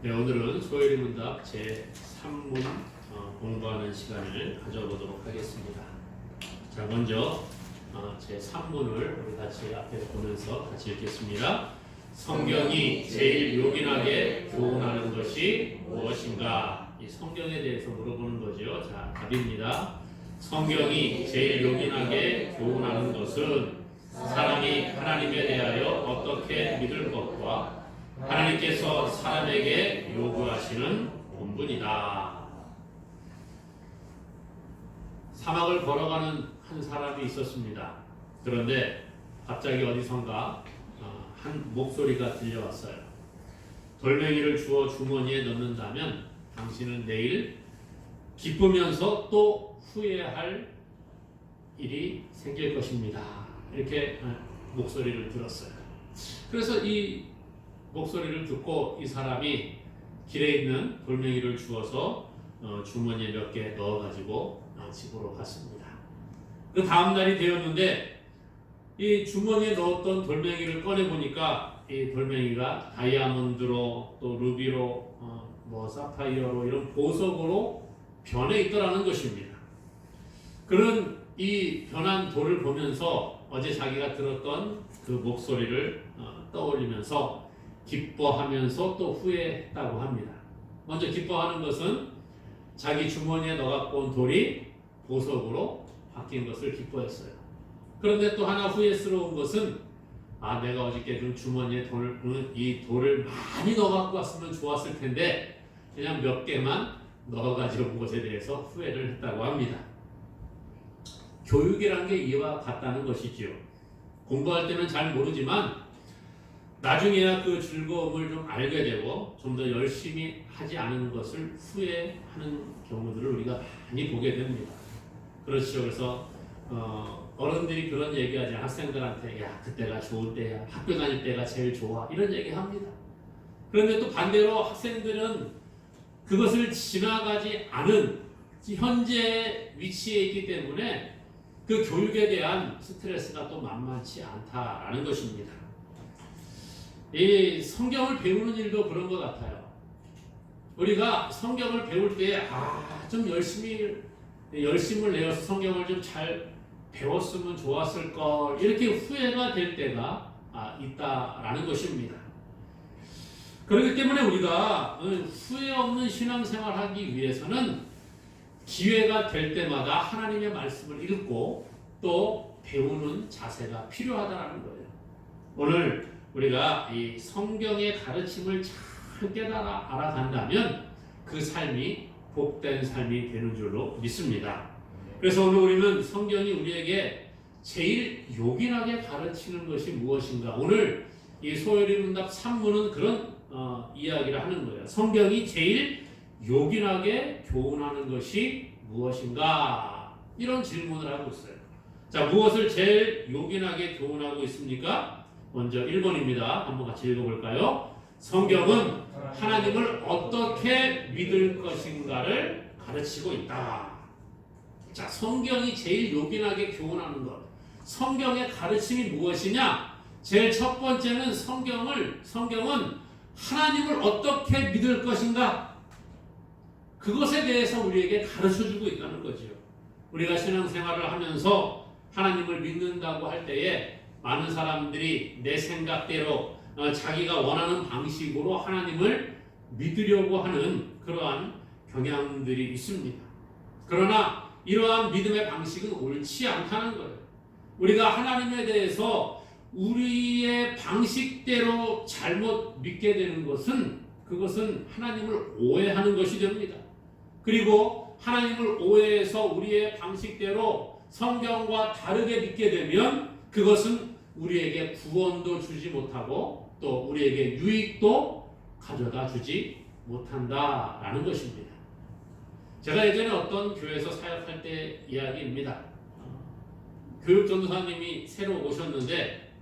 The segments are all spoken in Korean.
네, 오늘은 소요리 문답 제3문 공부하는 시간을 가져보도록 하겠습니다. 자, 먼저 제3문을 우리 같이 앞에 보면서 같이 읽겠습니다. 성경이 제일 요긴하게 교훈하는 것이 무엇인가? 이 성경에 대해서 물어보는 거죠. 자, 답입니다. 성경이 제일 요긴하게 교훈하는 것은 사람이 하나님에 대하여 어떻게 믿을 것과 하나님께서 사람에게 요구하시는 본분이다. 사막을 걸어가는 한 사람이 있었습니다. 그런데 갑자기 어디선가 한 목소리가 들려왔어요. 돌멩이를 주워 주머니에 넣는다면 당신은 내일 기쁘면서 또 후회할 일이 생길 것입니다. 이렇게 목소리를 들었어요. 그래서 이 목소리를 듣고 이 사람이 길에 있는 돌멩이를 주워서 주머니에 몇 개 넣어가지고 집으로 갔습니다. 그 다음 날이 되었는데 이 주머니에 넣었던 돌멩이를 꺼내보니까 이 돌멩이가 다이아몬드로 또 루비로 사파이어로 이런 보석으로 변해 있더라는 것입니다. 그는 이 변한 돌을 보면서 어제 자기가 들었던 그 목소리를 떠올리면서 기뻐하면서 또 후회했다고 합니다. 먼저 기뻐하는 것은 자기 주머니에 넣어갖고 온 돌이 보석으로 바뀐 것을 기뻐했어요. 그런데 또 하나 후회스러운 것은 내가 어저께 좀 주머니에 이 돌을 많이 넣어갖고 왔으면 좋았을 텐데 그냥 몇 개만 넣어가지고 온 것에 대해서 후회를 했다고 합니다. 교육이란 게 이와 같다는 것이지요. 공부할 때는 잘 모르지만 나중에야 그 즐거움을 좀 알게 되고 좀 더 열심히 하지 않은 것을 후회하는 경우들을 우리가 많이 보게 됩니다. 그렇죠. 그래서 어른들이 그런 얘기하지 학생들한테 야 그때가 좋을 때야 학교 다닐 때가 제일 좋아 이런 얘기합니다. 그런데 또 반대로 학생들은 그것을 지나가지 않은 현재 위치에 있기 때문에 그 교육에 대한 스트레스가 또 만만치 않다라는 것입니다. 이 성경을 배우는 일도 그런 것 같아요. 우리가 성경을 배울 때 좀 열심을 내어서 성경을 좀 잘 배웠으면 좋았을 걸 이렇게 후회가 될 때가 있다라는 것입니다. 그렇기 때문에 우리가 후회 없는 신앙생활을 하기 위해서는 기회가 될 때마다 하나님의 말씀을 읽고 또 배우는 자세가 필요하다는 거예요. 오늘 우리가 이 성경의 가르침을 잘 깨달아 알아간다면 그 삶이 복된 삶이 되는 줄로 믿습니다. 그래서 오늘 우리는 성경이 우리에게 제일 요긴하게 가르치는 것이 무엇인가? 오늘 이 소요리 문답 3문은 그런 이야기를 하는 거예요. 성경이 제일 요긴하게 교훈하는 것이 무엇인가? 이런 질문을 하고 있어요. 자, 무엇을 제일 요긴하게 교훈하고 있습니까? 먼저 1번입니다. 한번 같이 읽어볼까요? 성경은 하나님을 어떻게 믿을 것인가를 가르치고 있다. 자, 성경이 제일 요긴하게 교훈하는 것. 성경의 가르침이 무엇이냐? 제일 첫 번째는 성경은 하나님을 어떻게 믿을 것인가? 그것에 대해서 우리에게 가르쳐주고 있다는 거죠. 우리가 신앙생활을 하면서 하나님을 믿는다고 할 때에 많은 사람들이 내 생각대로 자기가 원하는 방식으로 하나님을 믿으려고 하는 그러한 경향들이 있습니다. 그러나 이러한 믿음의 방식은 옳지 않다는 거예요. 우리가 하나님에 대해서 우리의 방식대로 잘못 믿게 되는 것은 그것은 하나님을 오해하는 것이 됩니다. 그리고 하나님을 오해해서 우리의 방식대로 성경과 다르게 믿게 되면 그것은 우리에게 구원도 주지 못하고 또 우리에게 유익도 가져다 주지 못한다라는 것입니다. 제가 예전에 어떤 교회에서 사역할 때 이야기입니다. 교육전도사님이 새로 오셨는데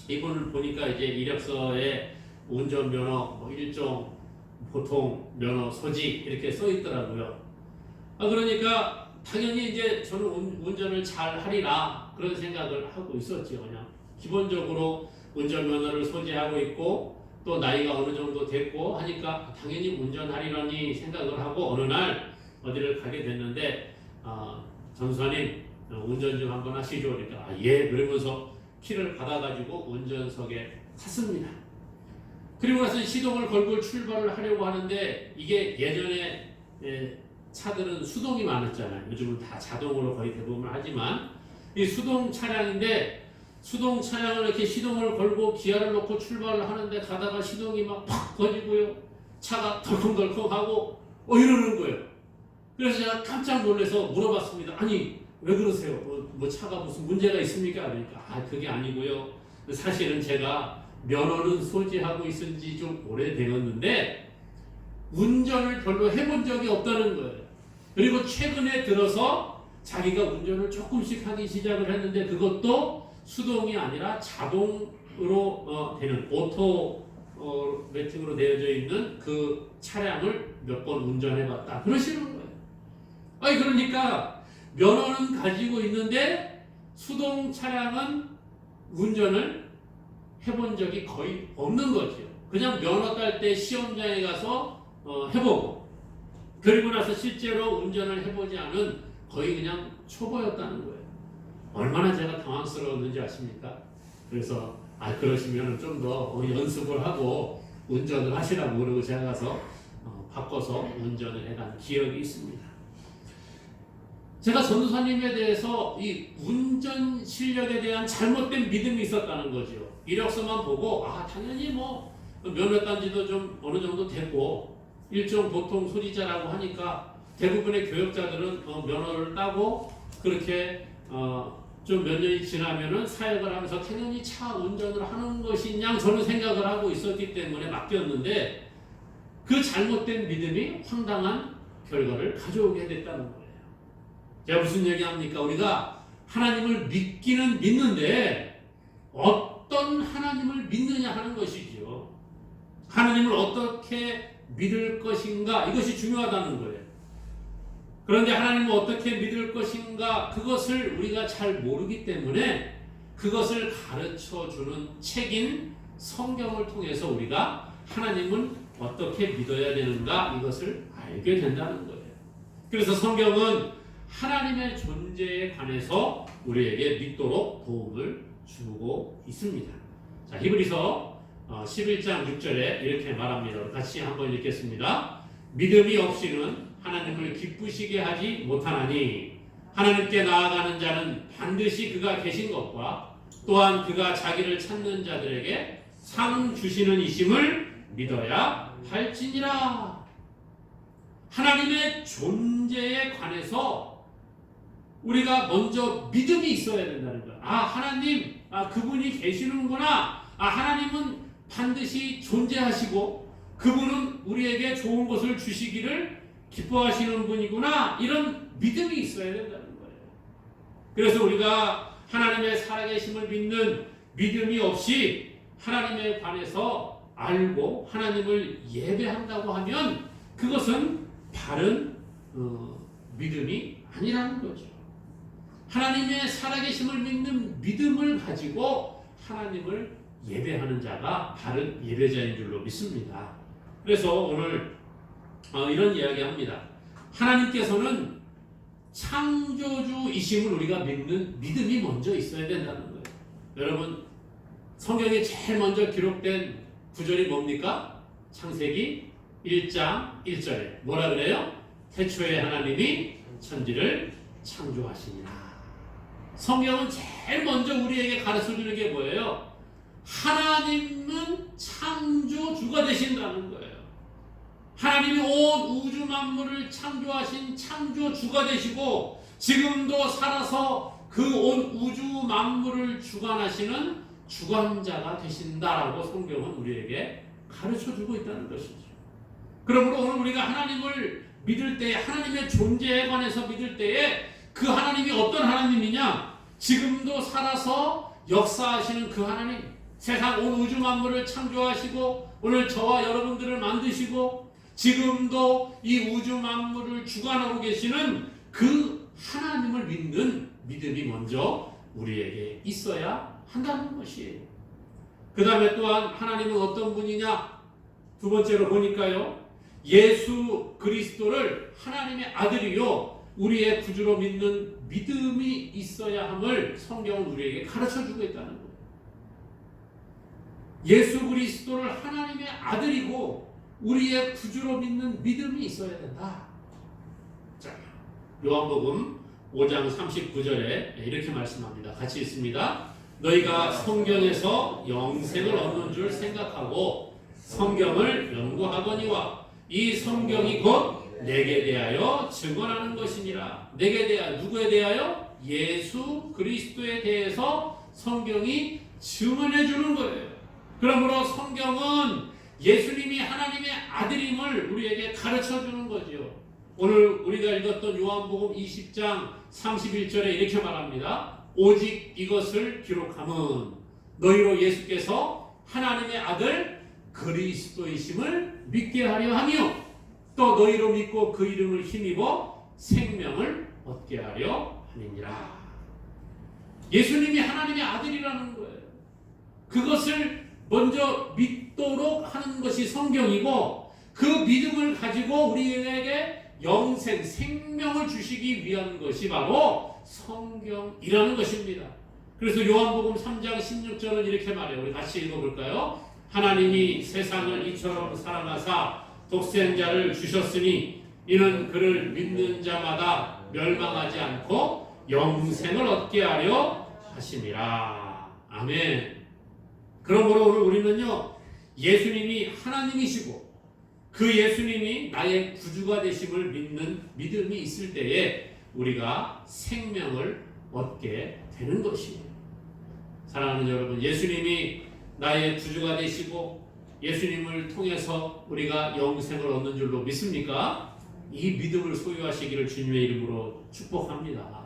이분을 보니까 이제 이력서에 운전면허, 일종 보통 면허 소지 이렇게 써 있더라고요. 그러니까 당연히 이제 저는 운전을 잘 하리라 그런 생각을 하고 있었죠. 그냥 기본적으로 운전면허를 소지하고 있고 또 나이가 어느 정도 됐고 하니까 당연히 운전하리라니 생각을 하고 어느 날 어디를 가게 됐는데 전수사님 운전 좀 한번 하시죠. 그러니까 예 그러면서 키를 받아가지고 운전석에 탔습니다. 그리고 나서 시동을 걸고 출발을 하려고 하는데 이게 예전에 차들은 수동이 많았잖아요. 요즘은 다 자동으로 거의 대부분 하지만 이 수동 차량인데 수동 차량을 이렇게 시동을 걸고 기아를 놓고 출발을 하는데 가다가 시동이 막 팍 꺼지고요. 차가 덜컹덜컹하고 이러는 거예요. 그래서 제가 깜짝 놀라서 물어봤습니다. 아니 왜 그러세요? 뭐 차가 무슨 문제가 있습니까? 그러니까 그게 아니고요. 사실은 제가 면허는 소지하고 있은 지 좀 오래되었는데 운전을 별로 해본 적이 없다는 거예요. 그리고 최근에 들어서 자기가 운전을 조금씩 하기 시작을 했는데 그것도 수동이 아니라 자동으로 되는 오토매틱으로 되어져 있는 그 차량을 몇 번 운전해봤다. 그러시는 거예요. 아니 그러니까 면허는 가지고 있는데 수동 차량은 운전을 해본 적이 거의 없는 거죠. 그냥 면허 딸 때 시험장에 가서 해보고 그리고 나서 실제로 운전을 해보지 않은 거의 그냥 초보였다는 거예요. 얼마나 제가 당황스러웠는지 아십니까? 그래서 그러시면 좀 더 연습을 하고 운전을 하시라고 그러고 제가 가서 바꿔서 운전을 해간 기억이 있습니다. 제가 전도사님에 대해서 이 운전 실력에 대한 잘못된 믿음이 있었다는 거죠. 이력서만 보고 당연히 뭐 면허 딴 지도 좀 어느 정도 됐고 일종 보통 소리자라고 하니까 대부분의 교역자들은 면허를 따고 그렇게 좀 몇 년이 지나면은 사역을 하면서 당연히 차 운전을 하는 것이냐 저는 생각을 하고 있었기 때문에 맡겼는데 그 잘못된 믿음이 황당한 결과를 가져오게 됐다는 거예요. 제가 무슨 얘기합니까? 우리가 하나님을 믿기는 믿는데 어떤 하나님을 믿느냐 하는 것이죠. 하나님을 어떻게 믿을 것인가 이것이 중요하다는 거예요. 그런데 하나님을 어떻게 믿을 것인가 그것을 우리가 잘 모르기 때문에 그것을 가르쳐주는 책인 성경을 통해서 우리가 하나님은 어떻게 믿어야 되는가 이것을 알게 된다는 거예요. 그래서 성경은 하나님의 존재에 관해서 우리에게 믿도록 도움을 주고 있습니다. 자, 히브리서 11장 6절에 이렇게 말합니다. 같이 한번 읽겠습니다. 믿음이 없이는 하나님을 기쁘시게 하지 못하나니 하나님께 나아가는 자는 반드시 그가 계신 것과 또한 그가 자기를 찾는 자들에게 상 주시는 이심을 믿어야 할지니라. 하나님의 존재에 관해서 우리가 먼저 믿음이 있어야 된다는 거야. 하나님, 그분이 계시는구나. 하나님은 반드시 존재하시고 그분은 우리에게 좋은 것을 주시기를 기뻐하시는 분이구나. 이런 믿음이 있어야 된다는 거예요. 그래서 우리가 하나님의 살아계심을 믿는 믿음이 없이 하나님에 관해서 알고 하나님을 예배한다고 하면 그것은 바른 믿음이 아니라는 거죠. 하나님의 살아계심을 믿는 믿음을 가지고 하나님을 예배하는 자가 바른 예배자인 줄로 믿습니다. 그래서 오늘 이런 이야기 합니다. 하나님께서는 창조주이심을 우리가 믿는 믿음이 먼저 있어야 된다는 거예요. 여러분 성경에 제일 먼저 기록된 구절이 뭡니까? 창세기 1장 1절에 뭐라 그래요? 태초에 하나님이 천지를 창조하시니라. 성경은 제일 먼저 우리에게 가르쳐주는 게 뭐예요? 하나님은 창조주가 되신다는 거예요. 하나님이 온 우주 만물을 창조하신 창조주가 되시고 지금도 살아서 그 온 우주 만물을 주관하시는 주관자가 되신다라고 성경은 우리에게 가르쳐주고 있다는 것이죠. 그러므로 오늘 우리가 하나님을 믿을 때에 하나님의 존재에 관해서 믿을 때에 그 하나님이 어떤 하나님이냐? 지금도 살아서 역사하시는 그 하나님, 세상 온 우주 만물을 창조하시고 오늘 저와 여러분들을 만드시고 지금도 이 우주 만물을 주관하고 계시는 그 하나님을 믿는 믿음이 먼저 우리에게 있어야 한다는 것이에요. 그 다음에 또한 하나님은 어떤 분이냐? 두 번째로 보니까요, 예수 그리스도를 하나님의 아들이요 우리의 구주로 믿는 믿음이 있어야 함을 성경은 우리에게 가르쳐주고 있다는 거예요. 예수 그리스도를 하나님의 아들이고 우리의 구주로 믿는 믿음이 있어야 된다. 자, 요한복음 5장 39절에 이렇게 말씀합니다. 같이 읽습니다. 너희가 성경에서 영생을 얻는 줄 생각하고 성경을 연구하거니와 이 성경이 곧 내게 대하여 증언하는 것이니라. 내게 대하여, 누구에 대하여? 예수 그리스도에 대해서 성경이 증언해 주는 거예요. 그러므로 성경은 예수님이 하나님의 아들임을 우리에게 가르쳐 주는 거죠. 오늘 우리가 읽었던 요한복음 20장 31절에 이렇게 말합니다. 오직 이것을 기록함은 너희로 예수께서 하나님의 아들 그리스도이심을 믿게 하려 하며 또 너희로 믿고 그 이름을 힘입어 생명을 얻게 하려 함이니라. 예수님이 하나님의 아들이라는 거예요. 그것을 먼저 믿도록 하는 것이 성경이고 그 믿음을 가지고 우리에게 영생, 생명을 주시기 위한 것이 바로 성경이라는 것입니다. 그래서 요한복음 3장 16절은 이렇게 말해요. 우리 같이 읽어볼까요? 하나님이 세상을 이처럼 사랑하사 독생자를 주셨으니 이는 그를 믿는 자마다 멸망하지 않고 영생을 얻게 하려 하심이라. 아멘. 그러므로 오늘 우리는요, 예수님이 하나님이시고 그 예수님이 나의 구주가 되심을 믿는 믿음이 있을 때에 우리가 생명을 얻게 되는 것이에요. 사랑하는 여러분, 예수님이 나의 구주가 되시고 예수님을 통해서 우리가 영생을 얻는 줄로 믿습니까? 이 믿음을 소유하시기를 주님의 이름으로 축복합니다.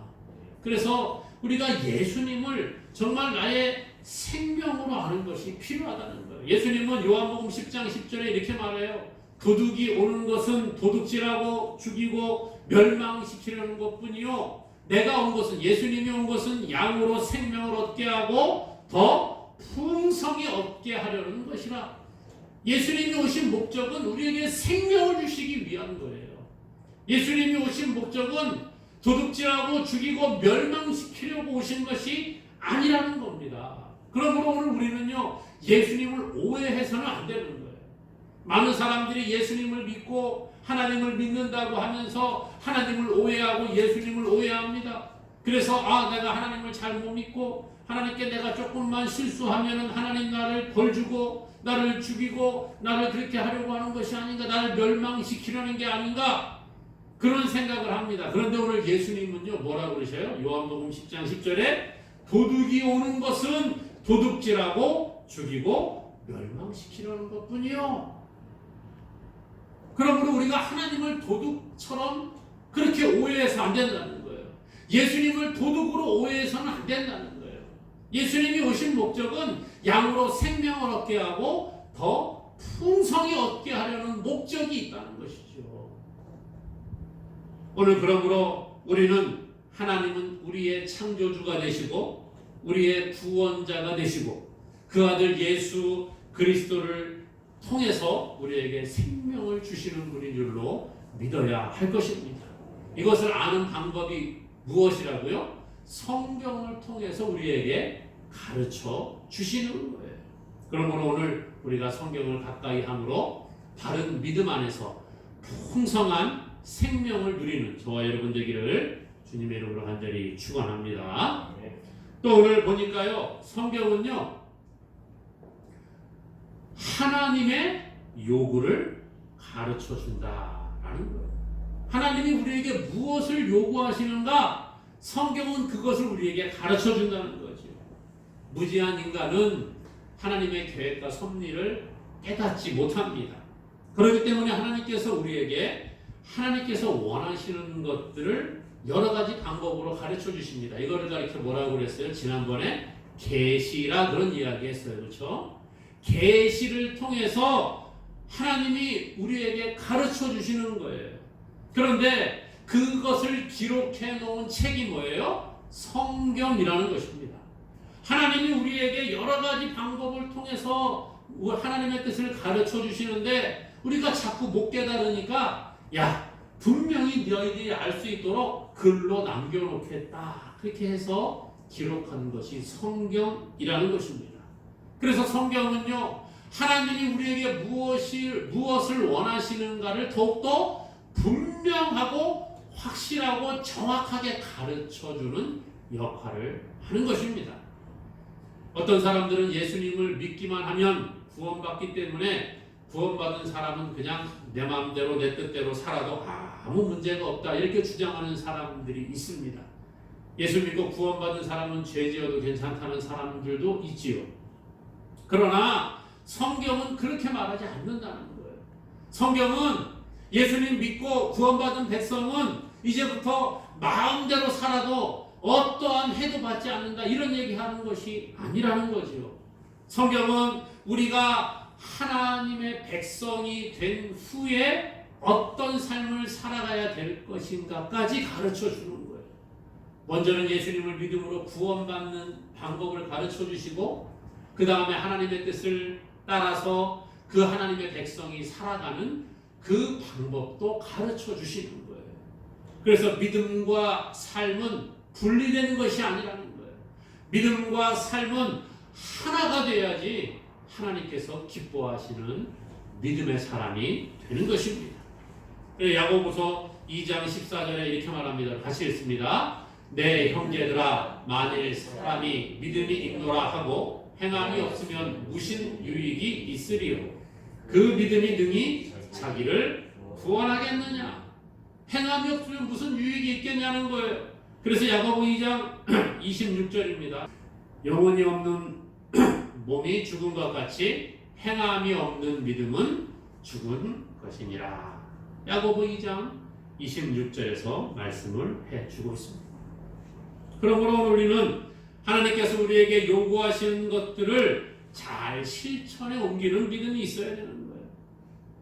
그래서 우리가 예수님을 정말 나의 생명으로 아는 것이 필요하다는 거예요. 예수님은 요한복음 10장 10절에 이렇게 말해요. 도둑이 오는 것은 도둑질하고 죽이고 멸망시키려는 것뿐이요 내가 온 것은, 예수님이 온 것은 양으로 생명을 얻게 하고 더 풍성히 얻게 하려는 것이라. 예수님이 오신 목적은 우리에게 생명을 주시기 위한 거예요. 예수님이 오신 목적은 도둑질하고 죽이고 멸망시키려고 오신 것이 아니라는 겁니다. 그러므로 오늘 우리는요, 예수님을 오해해서는 안 되는 거예요. 많은 사람들이 예수님을 믿고 하나님을 믿는다고 하면서 하나님을 오해하고 예수님을 오해합니다. 그래서 내가 하나님을 잘못 믿고 하나님께 내가 조금만 실수하면 하나님 나를 벌 주고 나를 죽이고 나를 그렇게 하려고 하는 것이 아닌가, 나를 멸망시키려는 게 아닌가, 그런 생각을 합니다. 그런데 오늘 예수님은요 뭐라고 그러셔요? 요한복음 10장 10절에 도둑이 오는 것은 도둑질하고 죽이고 멸망시키려는 것뿐이요. 그러므로 우리가 하나님을 도둑처럼 그렇게 오해해서 안 된다는 거예요. 예수님을 도둑으로 오해해서는 안 된다는 거예요. 예수님이 오신 목적은 양으로 생명을 얻게 하고 더 풍성히 얻게 하려는 목적이 있다는 것이죠. 오늘 그러므로 우리는 하나님은 우리의 창조주가 되시고 우리의 구원자가 되시고 그 아들 예수 그리스도를 통해서 우리에게 생명을 주시는 분인 줄로 믿어야 할 것입니다. 이것을 아는 방법이 무엇이라고요? 성경을 통해서 우리에게 가르쳐 주시는 거예요. 그러므로 오늘 우리가 성경을 가까이 함으로 바른 믿음 안에서 풍성한 생명을 누리는 저와 여러분 되기를 주님의 이름으로 간절히 축원합니다. 또 오늘 보니까요, 성경은요 하나님의 요구를 가르쳐 준다라는 거예요. 하나님이 우리에게 무엇을 요구하시는가, 성경은 그것을 우리에게 가르쳐 준다는 거죠. 무지한 인간은 하나님의 계획과 섭리를 깨닫지 못합니다. 그렇기 때문에 하나님께서 우리에게 하나님께서 원하시는 것들을 여러 가지 방법으로 가르쳐 주십니다. 이거를 가르쳐 뭐라고 그랬어요? 지난번에 계시라 그런 이야기 했어요. 그렇죠? 계시를 통해서 하나님이 우리에게 가르쳐 주시는 거예요. 그런데 그것을 기록해 놓은 책이 뭐예요? 성경이라는 것입니다. 하나님이 우리에게 여러 가지 방법을 통해서 하나님의 뜻을 가르쳐 주시는데 우리가 자꾸 못 깨달으니까 야, 분명히 너희들이 알 수 있도록 글로 남겨놓겠다. 그렇게 해서 기록하는 것이 성경이라는 것입니다. 그래서 성경은요, 하나님이 우리에게 무엇을 원하시는가를 더욱더 분명하고 확실하고 정확하게 가르쳐주는 역할을 하는 것입니다. 어떤 사람들은 예수님을 믿기만 하면 구원받기 때문에 구원받은 사람은 그냥 내 마음대로 내 뜻대로 살아도 아무 문제가 없다 이렇게 주장하는 사람들이 있습니다. 예수 믿고 구원받은 사람은 죄 지어도 괜찮다는 사람들도 있지요. 그러나 성경은 그렇게 말하지 않는다는 거예요. 성경은 예수님 믿고 구원받은 백성은 이제부터 마음대로 살아도 어떠한 해도 받지 않는다 이런 얘기하는 것이 아니라는 거지요. 성경은 우리가 하나님의 백성이 된 후에 어떤 삶을 살아가야 될 것인가까지 가르쳐 주는 거예요. 먼저는 예수님을 믿음으로 구원받는 방법을 가르쳐 주시고 그 다음에 하나님의 뜻을 따라서 그 하나님의 백성이 살아가는 그 방법도 가르쳐 주시는 거예요. 그래서 믿음과 삶은 분리되는 것이 아니라는 거예요. 믿음과 삶은 하나가 돼야지 하나님께서 기뻐하시는 믿음의 사람이 되는 것입니다. 야고보서 2장 14절에 이렇게 말합니다. 같이 읽습니다. 내 형제들아, 만일 사람이 믿음이 있노라 하고 행함이 없으면 무슨 유익이 있으리요? 그 믿음이 능히 자기를 구원하겠느냐? 행함이 없으면 무슨 유익이 있겠냐는 거예요. 그래서 야고보 2장 26절입니다. 영혼이 없는 몸이 죽은 것 같이 행함이 없는 믿음은 죽은 것이니라. 야고보 2장 26절에서 말씀을 해주고 있습니다. 그러므로 우리는 하나님께서 우리에게 요구하시는 것들을 잘 실천에 옮기는 믿음이 있어야 되는 거예요.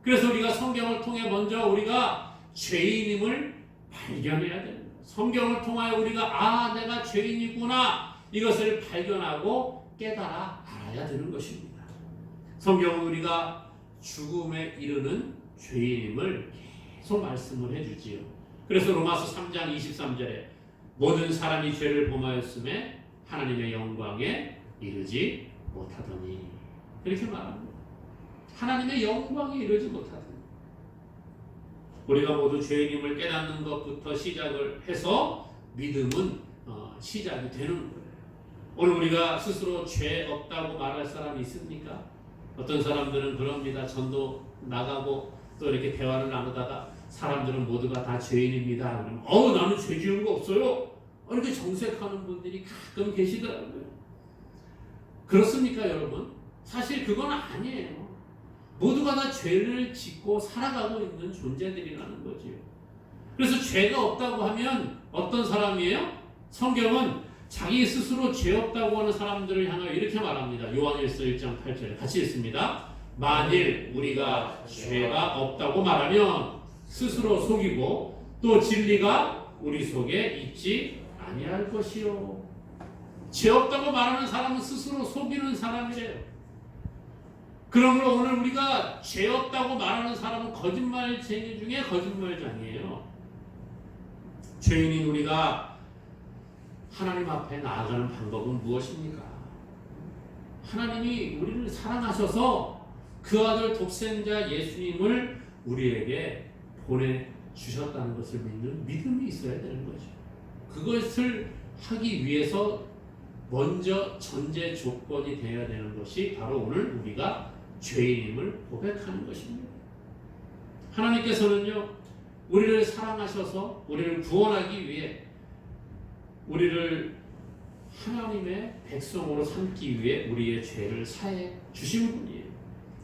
그래서 우리가 성경을 통해 먼저 우리가 죄인임을 발견해야 됩니다. 성경을 통하여 우리가 내가 죄인이구나 이것을 발견하고 깨달아 알아야 되는 것입니다. 성경은 우리가 죽음에 이르는 죄인임을 계속 말씀을 해주지요. 그래서 로마서 3장 23절에 모든 사람이 죄를 범하였음에 하나님의 영광에 이르지 못하더니 이렇게 말합니다. 하나님의 영광에 이르지 못하더니 우리가 모두 죄인임을 깨닫는 것부터 시작을 해서 믿음은 시작이 되는 거예요. 오늘 우리가 스스로 죄 없다고 말할 사람이 있습니까? 어떤 사람들은 그럽니다. 전도 나가고 또 이렇게 대화를 나누다가 사람들은 모두가 다 죄인입니다. 나는 죄 지은 거 없어요. 이렇게 정색하는 분들이 가끔 계시더라고요. 그렇습니까, 여러분? 사실 그건 아니에요. 모두가 다 죄를 짓고 살아가고 있는 존재들이라는 거지요. 그래서 죄가 없다고 하면 어떤 사람이에요? 성경은 자기 스스로 죄 없다고 하는 사람들을 향하여 이렇게 말합니다. 요한일서 1장 8절에 같이 읽습니다. 만일 우리가 죄가 없다고 말하면 스스로 속이고 또 진리가 우리 속에 있지 아니할 것이요. 죄 없다고 말하는 사람은 스스로 속이는 사람이래요. 그러므로 오늘 우리가 죄 없다고 말하는 사람은 거짓말쟁이 중에 거짓말쟁이에요. 죄인인 우리가 하나님 앞에 나아가는 방법은 무엇입니까? 하나님이 우리를 사랑하셔서 그 아들 독생자 예수님을 우리에게 보내주셨다는 것을 믿는 믿음이 있어야 되는 거죠. 그것을 하기 위해서 먼저 전제 조건이 되어야 되는 것이 바로 오늘 우리가 죄인임을 고백하는 것입니다. 하나님께서는요, 우리를 사랑하셔서 우리를 구원하기 위해 우리를 하나님의 백성으로 삼기 위해 우리의 죄를 사해 주신 분이에요.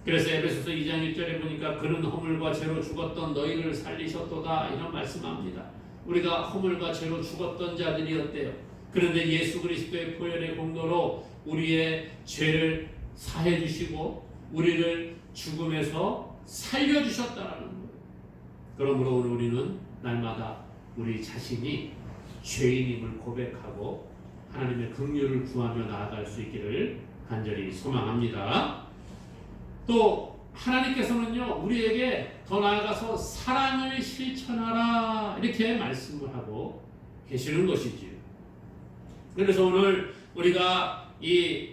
그래서 에베소서 2장 1절에 보니까 그는 허물과 죄로 죽었던 너희를 살리셨도다 이런 말씀합니다. 우리가 허물과 죄로 죽었던 자들이었대요. 그런데 예수 그리스도의 보혈의 공로로 우리의 죄를 사해 주시고 우리를 죽음에서 살려주셨다라는 거예요. 그러므로 우리는 날마다 우리 자신이 죄인임을 고백하고 하나님의 긍휼을 구하며 나아갈 수 있기를 간절히 소망합니다. 또 하나님께서는요, 우리에게 더 나아가서 사랑을 실천하라 이렇게 말씀을 하고 계시는 것이지요. 그래서 오늘 우리가 이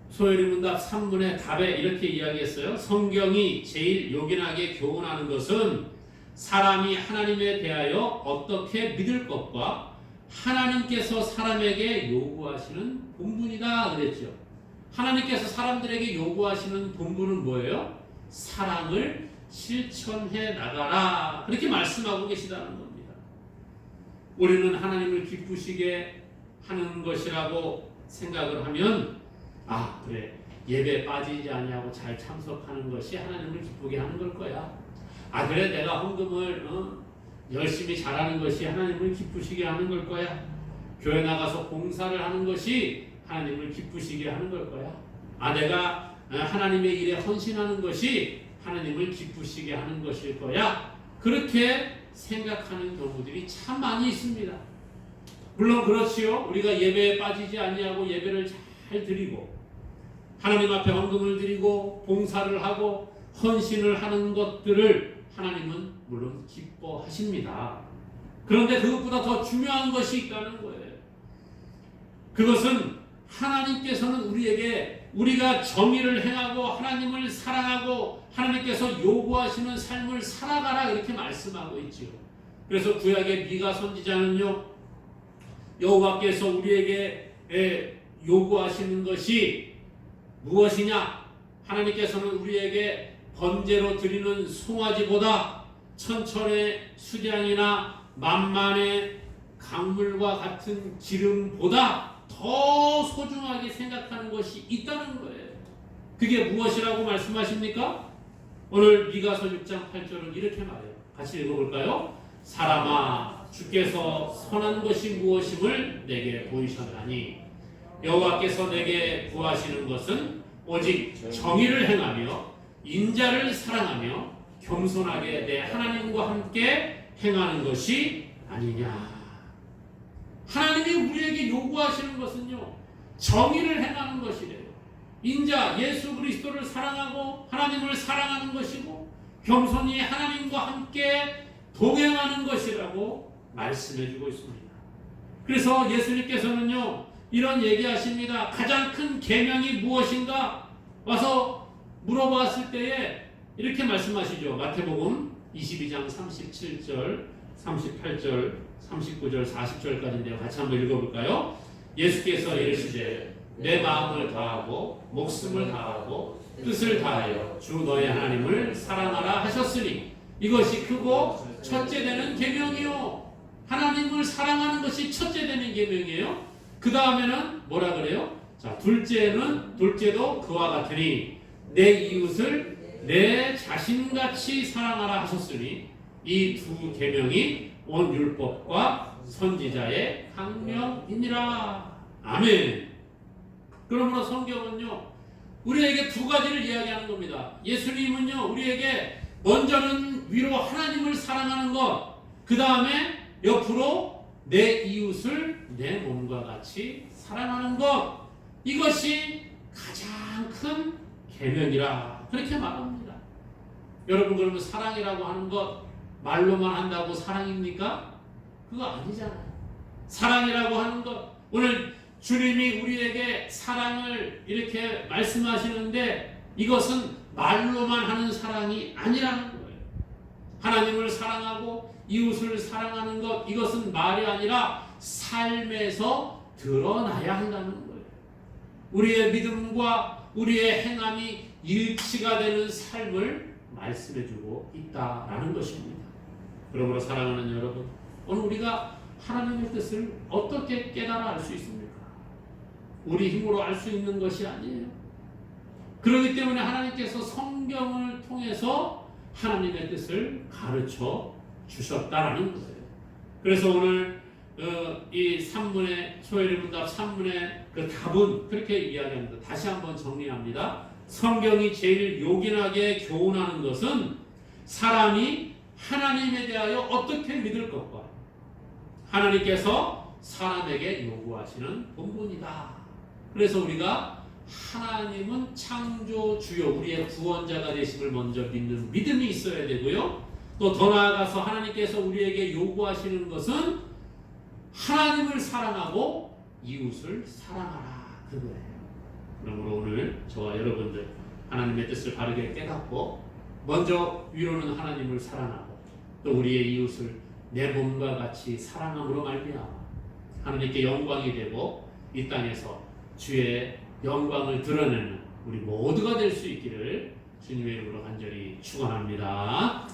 소요리 문답 3문의 답에 이렇게 이야기했어요. 성경이 제일 요긴하게 교훈하는 것은 사람이 하나님에 대하여 어떻게 믿을 것과 하나님께서 사람에게 요구하시는 본분이다 그랬죠. 하나님께서 사람들에게 요구하시는 본분은 뭐예요? 사랑을 실천해 나가라 그렇게 말씀하고 계시다는 겁니다. 우리는 하나님을 기쁘시게 하는 것이라고 생각을 하면 그래, 예배 빠지지 아니하고 잘 참석하는 것이 하나님을 기쁘게 하는 걸 거야. 그래, 내가 헌금을 열심히 잘하는 것이 하나님을 기쁘시게 하는 걸 거야. 교회 나가서 봉사를 하는 것이 하나님을 기쁘시게 하는 걸 거야. 내가 하나님의 일에 헌신하는 것이 하나님을 기쁘시게 하는 것일 거야. 그렇게 생각하는 경우들이 참 많이 있습니다. 물론 그렇지요. 우리가 예배에 빠지지 아니하고 예배를 잘 드리고 하나님 앞에 헌금을 드리고 봉사를 하고 헌신을 하는 것들을 하나님은 물론 기뻐하십니다. 그런데 그것보다 더 중요한 것이 있다는 거예요. 그것은 하나님께서는 우리에게 우리가 정의를 행하고 하나님을 사랑하고 하나님께서 요구하시는 삶을 살아가라 이렇게 말씀하고 있지요. 그래서 구약의 미가 선지자는요, 여호와께서 우리에게 요구하시는 것이 무엇이냐? 하나님께서는 우리에게 번제로 드리는 송아지보다 천천의 수량이나 만만의 강물과 같은 기름보다 더 소중하게 생각하는 것이 있다는 거예요. 그게 무엇이라고 말씀하십니까? 오늘 미가서 6장 8절은 이렇게 말해요. 같이 읽어볼까요? 사람아, 주께서 선한 것이 무엇임을 내게 보이셨나니 여호와께서 내게 구하시는 것은 오직 정의를 행하며 인자를 사랑하며 겸손하게 내 하나님과 함께 행하는 것이 아니냐. 하나님이 우리에게 요구하시는 것은요, 정의를 행하는 것이래요. 인자, 예수 그리스도를 사랑하고 하나님을 사랑하는 것이고 겸손히 하나님과 함께 동행하는 것이라고 말씀해주고 있습니다. 그래서 예수님께서는요, 이런 얘기하십니다. 가장 큰 계명이 무엇인가? 와서 물어봤을 때에 이렇게 말씀하시죠. 마태복음 22장 37절, 38절, 39절, 40절까지인데요. 같이 한번 읽어볼까요? 예수께서 이르시되 내 마음을 다하고 목숨을 다하고 뜻을 다하여 주 너의 하나님을 사랑하라 하셨으니 이것이 크고 첫째 되는 계명이요. 하나님을 사랑하는 것이 첫째 되는 계명이에요. 그 다음에는 뭐라 그래요? 자, 둘째도 그와 같으니 내 이웃을 내 자신같이 사랑하라 하셨으니 이 두 계명이 온 율법과 선지자의 강령이니라. 아멘. 그러므로 성경은요, 우리에게 두 가지를 이야기하는 겁니다. 예수님은요, 우리에게 먼저는 위로 하나님을 사랑하는 것, 그 다음에 옆으로 내 이웃을 내 몸과 같이 사랑하는 것, 이것이 가장 큰 계명이라 그렇게 말합니다. 여러분, 그러면 사랑이라고 하는 것 말로만 한다고 사랑입니까? 그거 아니잖아요. 사랑이라고 하는 것, 오늘 주님이 우리에게 사랑을 이렇게 말씀하시는데 이것은 말로만 하는 사랑이 아니라는 거예요. 하나님을 사랑하고 이웃을 사랑하는 것, 이것은 말이 아니라 삶에서 드러나야 한다는 거예요. 우리의 믿음과 우리의 행함이 일치가 되는 삶을 말씀해주고 있다라는 것입니다. 그러므로 사랑하는 여러분, 오늘 우리가 하나님의 뜻을 어떻게 깨달아 알 수 있습니까? 우리 힘으로 알 수 있는 것이 아니에요. 그렇기 때문에 하나님께서 성경을 통해서 하나님의 뜻을 가르쳐 주셨다라는 거예요. 그래서 오늘 이 산문의 소요리 문답 산문의 그 답은 그렇게 이야기합니다. 다시 한번 정리합니다. 성경이 제일 요긴하게 교훈하는 것은 사람이 하나님에 대하여 어떻게 믿을 것과 하나님께서 사람에게 요구하시는 본분이다. 그래서 우리가 하나님은 창조주요 우리의 구원자가 되심을 먼저 믿는 믿음이 있어야 되고요. 또 더 나아가서 하나님께서 우리에게 요구하시는 것은 하나님을 사랑하고 이웃을 사랑하라 그거예요. 그러므로 오늘 저와 여러분들 하나님의 뜻을 바르게 깨닫고 먼저 위로는 하나님을 사랑하고 또 우리의 이웃을 내 몸과 같이 사랑함으로 말미암아 하나님께 영광이 되고 이 땅에서 주의 영광을 드러내는 우리 모두가 될 수 있기를 주님의 이름으로 간절히 축원합니다.